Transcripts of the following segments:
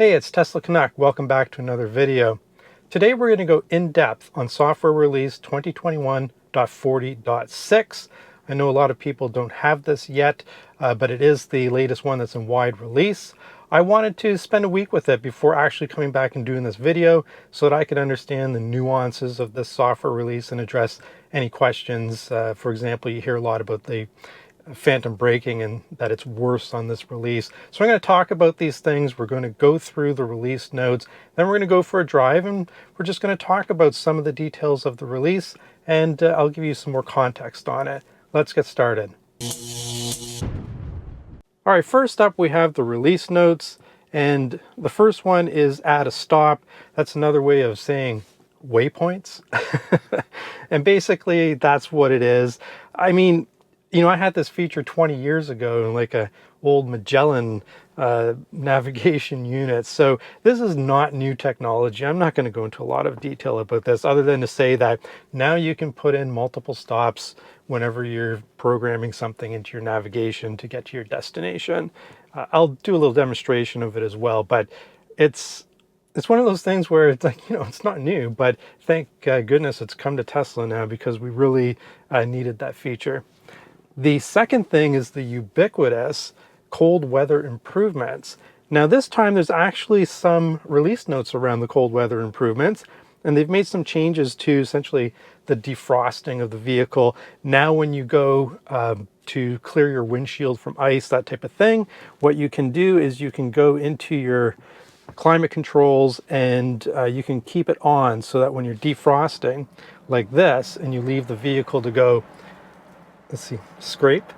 Hey, it's Tesla Canuck. Welcome back to another video. Today we're going to go in depth on software release 2021.40.6. I know a lot of people don't have this yet, but it is the latest one that's in wide release. I wanted to spend a week with it before actually coming back and doing this video so that I could understand the nuances of this software release and address any questions. For example, you hear a lot about the phantom braking and that it's worse on this release. So I'm going to talk about these things. We're going to go through the release notes, then we're going to go for a drive, and we're just going to talk about some of the details of the release, and I'll give you some more context on it. Let's get started. All right, first up we have the release notes, and the first one is add a stop. That's another way of saying waypoints. And basically that's what it is. I mean, you know, I had this feature 20 years ago, like a old Magellan navigation unit. So this is not new technology. I'm not going to go into a lot of detail about this other than to say that now you can put in multiple stops whenever you're programming something into your navigation to get to your destination. I'll do a little demonstration of it as well, but it's one of those things where it's like, you know, it's not new, but thank goodness it's come to Tesla now because we really needed that feature. The second thing is the Ubiquitous cold weather improvements. Now this time there's actually some release notes around the cold weather improvements, and they've made some changes to essentially the defrosting of the vehicle. Now when you go to clear your windshield from ice, that type of thing, what you can do is you can go into your climate controls and you can keep it on so that when you're defrosting like this and you leave the vehicle to go, let's see, scrape.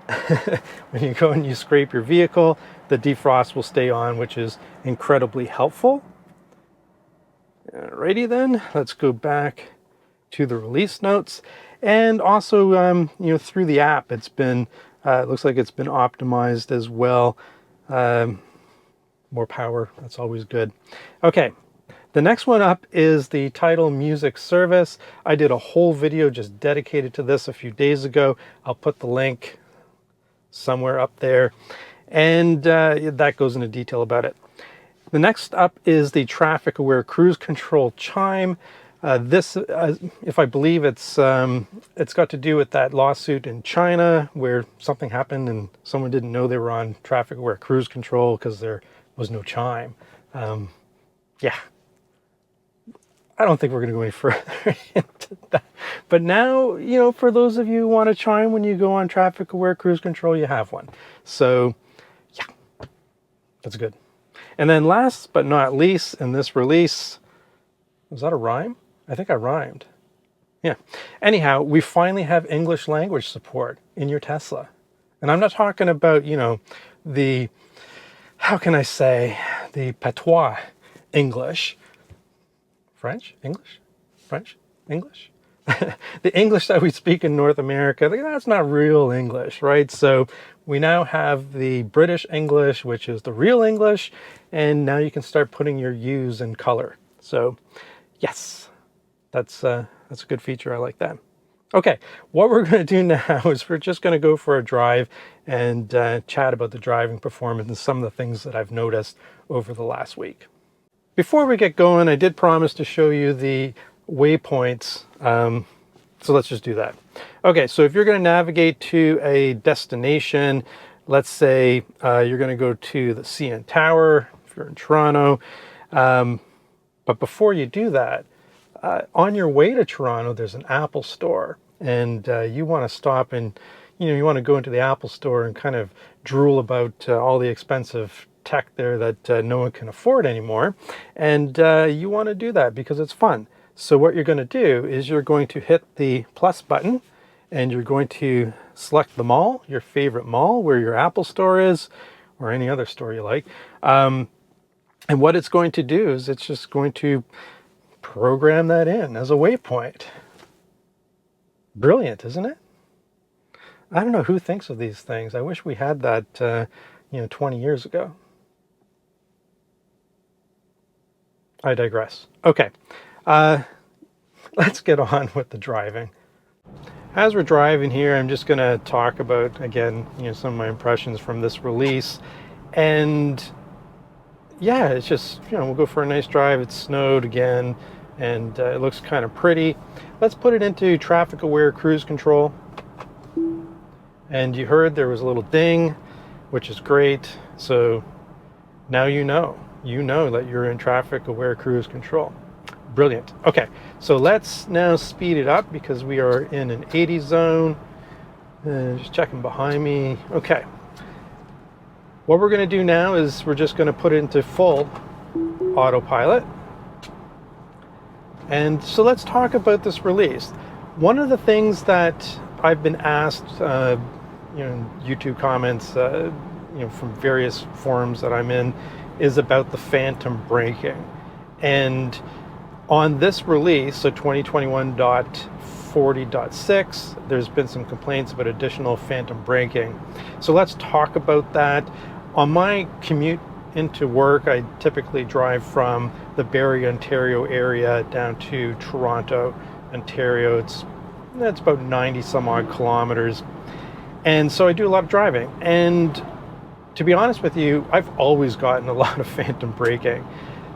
When you go and you scrape your vehicle, the defrost will stay on, which is incredibly helpful. Alrighty then, let's go back to the release notes. And also, you know, through the app, it's been, it looks like it's been optimized as well. More power, that's always good. Okay. The next one up is the Tidal music service. I did a whole video just dedicated to this a few days ago. I'll put the link somewhere up there, and that goes into detail about it. The next up is the traffic aware cruise control chime. This, if I believe it's got to do with that lawsuit in China where something happened and someone didn't know they were on traffic aware cruise control because there was no chime. Yeah. I don't think we're going to go any further into that. But now, you know, for those of you who want a chime when you go on traffic aware cruise control, you have one. So, yeah, that's good. And then last but not least in this release, was that a rhyme? I think I rhymed. Yeah. Anyhow, we finally have English language support in your Tesla. And I'm not talking about, you know, the, how can I say, the patois English. French, English, French, English. The English that we speak in North America, that's not real English, right? So we now have the British English, which is the real English, and now you can start putting your U's in color. So yes, that's a good feature. I like that. Okay, what we're going to do now is we're just going to go for a drive and chat about the driving performance and some of the things that I've noticed over the last week. Before we get going, I did promise to show you the waypoints, so let's just do that. Okay, so if you're going to navigate to a destination, let's say you're going to go to the CN Tower, if you're in Toronto, but before you do that, on your way to Toronto, there's an Apple store, and you want to stop and, you know, you want to go into the Apple store and kind of drool about all the expensive tech there that no one can afford anymore, and you want to do that because it's fun. So what you're going to do is you're going to hit the plus button and you're going to select the mall, your favorite mall where your Apple store is, or any other store you like, and what it's going to do is it's just going to program that in as a waypoint. Brilliant, isn't it? I don't know who thinks of these things. I wish we had that you know, 20 years ago. I digress. Okay, let's get on with the driving. As we're driving here, I'm just going to talk about, again, you know, some of my impressions from this release. And yeah, it's just, we'll go for a nice drive. It snowed again, and it looks kind of pretty. Let's put it into traffic aware cruise control. And you heard there was a little ding, which is great. So now you know that you're in traffic aware cruise control. Brilliant. Okay, so let's now speed it up because we are in an 80 zone. Just checking behind me. Okay. What we're going to do now is we're just going to put it into full autopilot. And so let's talk about this release. One of the things that I've been asked, YouTube comments, from various forums that I'm in, is about the phantom braking. And on this release, so 2021.40.6, there's been some complaints about additional phantom braking. So let's talk about that. On my commute into work, I typically drive from the Barrie, Ontario area down to Toronto, Ontario. That's about 90 some odd kilometers. And so I do a lot of driving. And to be honest with you, I've always gotten a lot of phantom braking.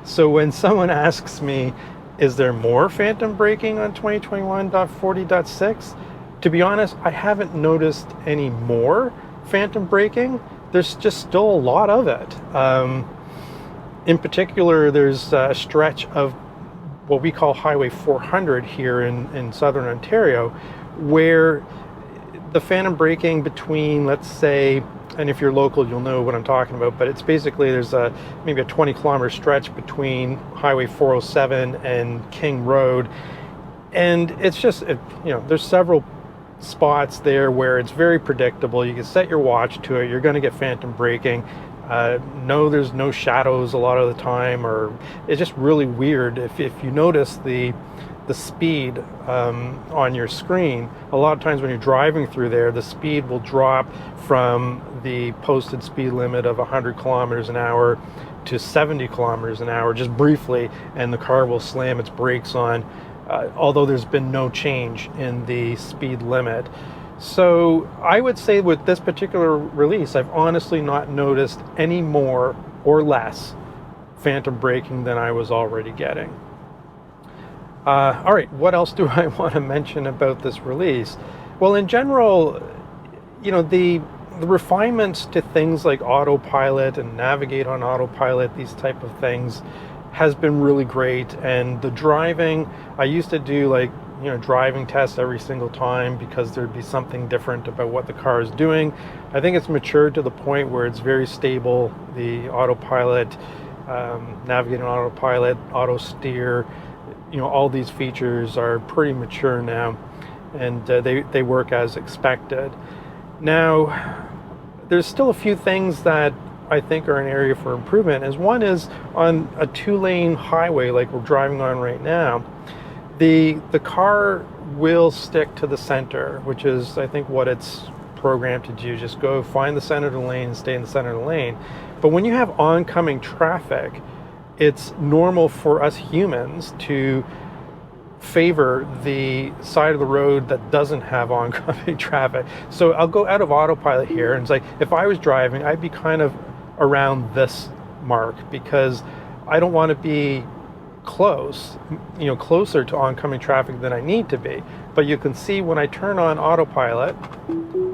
So when someone asks me, is there more phantom braking on 2021.40.6? To be honest, I haven't noticed any more phantom braking. There's just still a lot of it. In particular, there's a stretch of what we call Highway 400 here in southern Ontario, where the phantom braking between, let's say, and if you're local, you'll know what I'm talking about, but it's basically there's maybe a 20-kilometer stretch between Highway 407 and King Road, and it's just, there's several spots there where it's very predictable. You can set your watch to it. You're going to get phantom braking. No, there's no shadows a lot of the time, or it's just really weird. If you notice the speed on your screen, a lot of times when you're driving through there, the speed will drop from the posted speed limit of 100 kilometers an hour to 70 kilometers an hour just briefly, and the car will slam its brakes on, although there's been no change in the speed limit. So I would say with this particular release, I've honestly not noticed any more or less phantom braking than I was already getting. All right, what else do I want to mention about this release? Well, in general, the refinements to things like autopilot and navigate on autopilot, these type of things, has been really great. And the driving, I used to do driving tests every single time because there'd be something different about what the car is doing. I think it's matured to the point where it's very stable. The autopilot, navigating on autopilot, auto steer, all these features are pretty mature now, and they work as expected. Now, there's still a few things that I think are an area for improvement. As one is on a 2-lane highway like we're driving on right now, the car will stick to the center, which is, I think, what it's programmed to do. Just go find the center of the lane and stay in the center of the lane. But when you have oncoming traffic, it's normal for us humans to favor the side of the road that doesn't have oncoming traffic. So I'll go out of autopilot here, and it's like, if I was driving, I'd be kind of around this mark because I don't want to be closer to oncoming traffic than I need to be. But you can see when I turn on autopilot,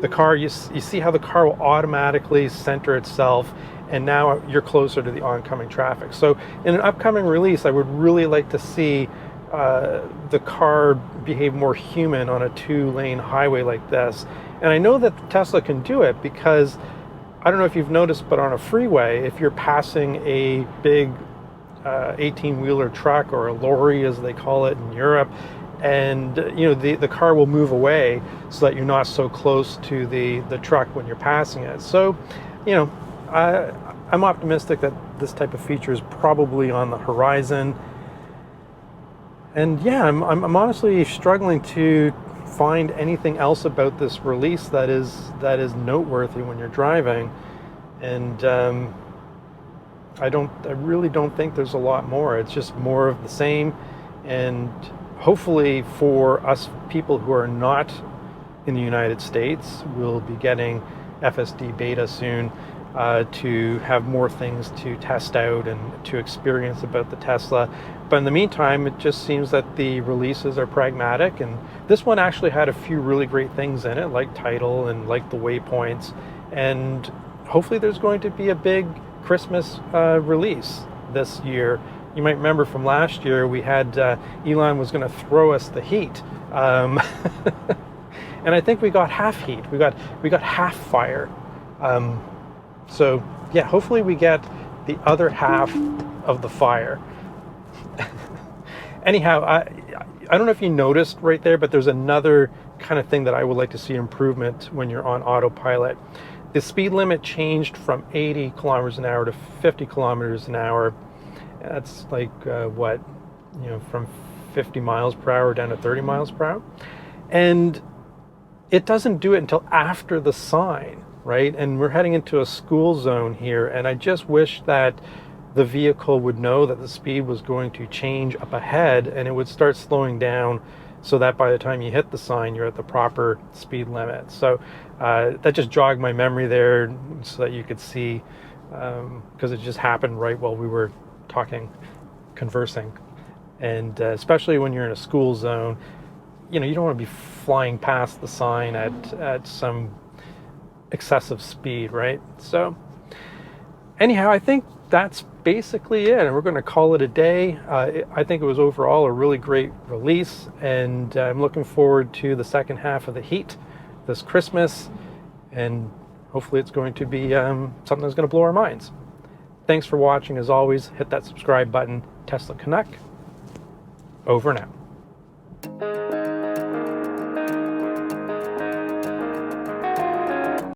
the car, you see how the car will automatically center itself, and now you're closer to the oncoming traffic. So in an upcoming release, I would really like to see the car behave more human on a 2-lane highway like this. And I know that Tesla can do it because, I don't know if you've noticed, but on a freeway, if you're passing a big 18-wheeler truck, or a lorry as they call it in Europe, and the car will move away so that you're not so close to the truck when you're passing it. So I'm optimistic that this type of feature is probably on the horizon. And yeah, I'm honestly struggling to find anything else about this release that is noteworthy when you're driving. And I really don't think there's a lot more. It's just more of the same. And hopefully for us people who are not in the United States, we'll be getting FSD beta soon. to have more things to test out and to experience about the Tesla. But in the meantime, it just seems that the releases are pragmatic, and this one actually had a few really great things in it, like Tidal and like the Waypoints, and hopefully there's going to be a big Christmas release this year. You might remember from last year we had Elon was going to throw us the heat, and I think we got half heat. We got half fire. So yeah, hopefully we get the other half of the fire. Anyhow, I don't know if you noticed right there, but there's another kind of thing that I would like to see improvement when you're on autopilot. The speed limit changed from 80 kilometers an hour to 50 kilometers an hour. That's like what, you know, from 50 miles per hour down to 30 miles per hour. And it doesn't do it until after the sign, right? And we're heading into a school zone here, and I just wish that the vehicle would know that the speed was going to change up ahead, and it would start slowing down so that by the time you hit the sign, you're at the proper speed limit. So that just jogged my memory there so that you could see, because it just happened right while we were conversing. And especially when you're in a school zone, you know, you don't want to be flying past the sign at some excessive speed, right? So anyhow, I think that's basically it, and we're going to call it a day. I think it was overall a really great release, and I'm looking forward to the second half of the heat this Christmas, and hopefully it's going to be something that's going to blow our minds. Thanks for watching. As always, hit that subscribe button. Tesla Canuck. Over now.